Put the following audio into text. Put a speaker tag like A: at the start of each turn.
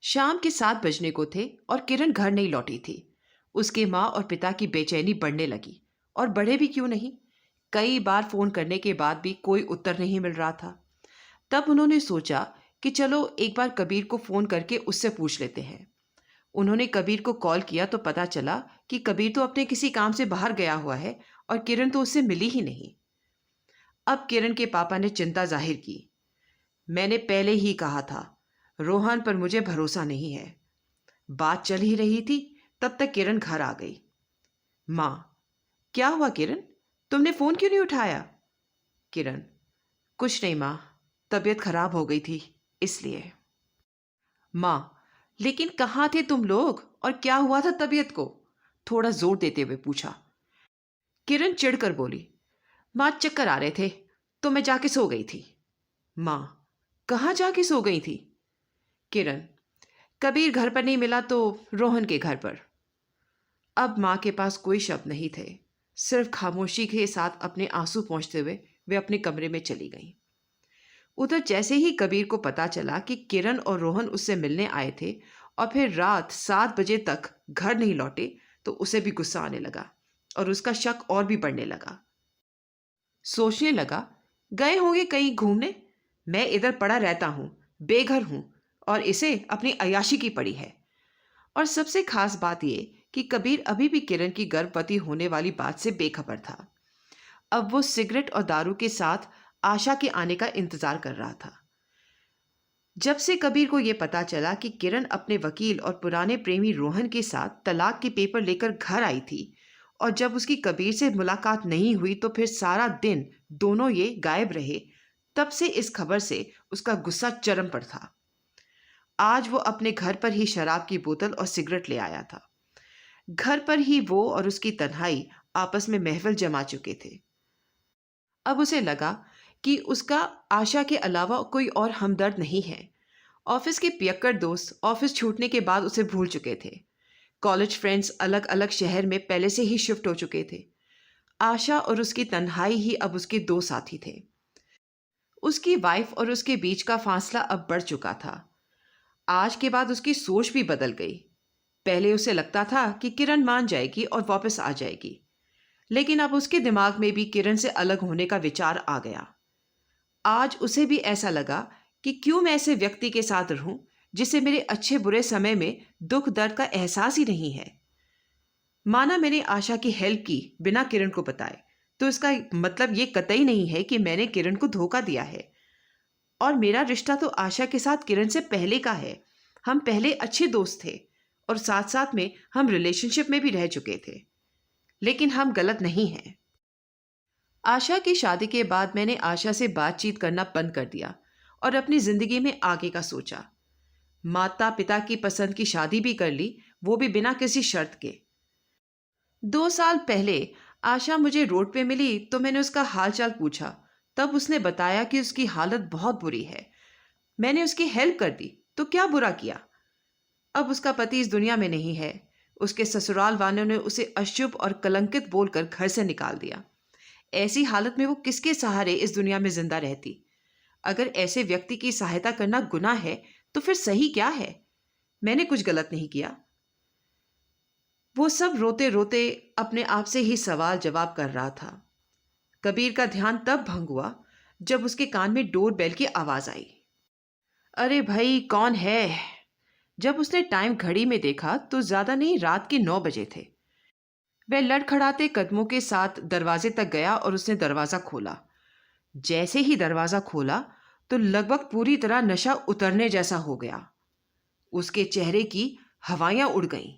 A: शाम के 7 बजने को थे और किरण घर नहीं लौटी थी। उसके माँ और पिता की बेचैनी बढ़ने लगी। और बढ़े भी क्यों नहीं, कई बार फोन करने के बाद भी कोई उत्तर नहीं मिल रहा था। तब उन्होंने सोचा कि चलो एक बार कबीर को फोन करके उससे पूछ लेते हैं। उन्होंने कबीर को कॉल किया तो पता चला कि कबीर तो अपने किसी काम से बाहर गया हुआ है और किरण तो उससे मिली ही नहीं। अब किरण के पापा ने चिंता जाहिर की। मैंने पहले ही कहा था, रोहन पर मुझे भरोसा नहीं है। बात चल ही रही थी, तब तक किरण घर आ गई। माँ, क्या हुआ किरण, तुमने फोन क्यों नहीं उठाया? किरण, कुछ नहीं माँ, तबीयत खराब हो गई थी इसलिए। माँ, लेकिन कहाँ थे तुम लोग और क्या हुआ था तबीयत को? थोड़ा जोर देते हुए पूछा। किरण चिढ़कर बोली, माँ चक्कर आ रहे थे तो मैं जाके सो गई थी। माँ, कहाँ जाके सो गई थी? किरण, कबीर घर पर नहीं मिला तो रोहन के घर पर। अब माँ के पास कोई शब्द नहीं थे, सिर्फ खामोशी के साथ अपने आंसू पोंछते हुए वे अपने कमरे में चली गईं। उधर जैसे ही कबीर को पता चला कि किरण और रोहन उससे मिलने आए थे और फिर रात 7 बजे तक घर नहीं लौटे, तो उसे भी गुस्सा आने लगा और उसका शक और भी बढ़ने लगा। सोचने लगा, गए होंगे कहीं घूमने, मैं इधर पड़ा रहता हूं, बेघर हूं, और इसे अपनी अय्याशी की पड़ी है। और सबसे खास बात यह कि कबीर अभी भी किरण की गर्भवती होने वाली बात से बेखबर था। अब वो सिगरेट और दारू के साथ आशा के आने का इंतजार कर रहा था। जब से कबीर को यह पता चला कि किरण अपने वकील और पुराने प्रेमी रोहन के साथ तलाक के पेपर लेकर घर आई थी, और जब उसकी कबीर से मुलाकात नहीं हुई तो फिर सारा दिन दोनों ये गायब रहे, तब से इस खबर से उसका गुस्सा चरम पर था। आज वो अपने घर पर ही शराब की बोतल और सिगरेट ले आया था। घर पर ही वो और उसकी तन्हाई आपस में महफिल जमा चुके थे। अब उसे लगा कि उसका आशा के अलावा कोई और हमदर्द नहीं है। ऑफिस के पियक्कड़ दोस्त ऑफिस छूटने के बाद उसे भूल चुके थे। कॉलेज फ्रेंड्स अलग अलग शहर में पहले से ही शिफ्ट हो चुके थे। आशा और उसकी तन्हाई ही अब उसके दो साथी थे। उसकी वाइफ और उसके बीच का फासला अब बढ़ चुका था। आज के बाद उसकी सोच भी बदल गई। पहले उसे लगता था कि किरण मान जाएगी और वापस आ जाएगी, लेकिन अब उसके दिमाग में भी किरण से अलग होने का विचार आ गया। आज उसे भी ऐसा लगा कि क्यों मैं ऐसे व्यक्ति के साथ रहूं जिसे मेरे अच्छे बुरे समय में दुख दर्द का एहसास ही नहीं है। माना मैंने आशा की हेल्प की बिना किरण को बताए, तो इसका मतलब ये कतई नहीं है कि मैंने किरण को धोखा दिया है। और मेरा रिश्ता तो आशा के साथ किरण से पहले का है। हम पहले अच्छे दोस्त थे और साथ साथ में हम रिलेशनशिप में भी रह चुके थे, लेकिन हम गलत नहीं हैं। आशा की शादी के बाद मैंने आशा से बातचीत करना बंद कर दिया और अपनी जिंदगी में आगे का सोचा। माता पिता की पसंद की शादी भी कर ली, वो भी बिना किसी शर्त के। 2 साल पहले आशा मुझे रोड पे मिली तो मैंने उसका हालचाल पूछा। तब उसने बताया कि उसकी हालत बहुत बुरी है। मैंने उसकी हेल्प कर दी तो क्या बुरा किया। अब उसका पति इस दुनिया में नहीं है। उसके ससुराल वालों ने उसे अशुभ और कलंकित बोलकर घर से निकाल दिया। ऐसी हालत में वो किसके सहारे इस दुनिया में जिंदा रहती? अगर ऐसे व्यक्ति की सहायता करना गुनाह है तो फिर सही क्या है? मैंने कुछ गलत नहीं किया। वो सब रोते रोते अपने आप से ही सवाल जवाब कर रहा था। कबीर का ध्यान तब भंग हुआ जब उसके कान में डोर बेल की आवाज आई। अरे भाई, कौन है? जब उसने टाइम घड़ी में देखा तो ज्यादा नहीं, रात के 9 बजे थे। वह लड़खड़ाते कदमों के साथ दरवाजे तक गया और उसने दरवाजा खोला। जैसे ही दरवाजा खोला तो लगभग पूरी तरह नशा उतरने जैसा हो गया। उसके चेहरे की हवाइयां उड़ गईं।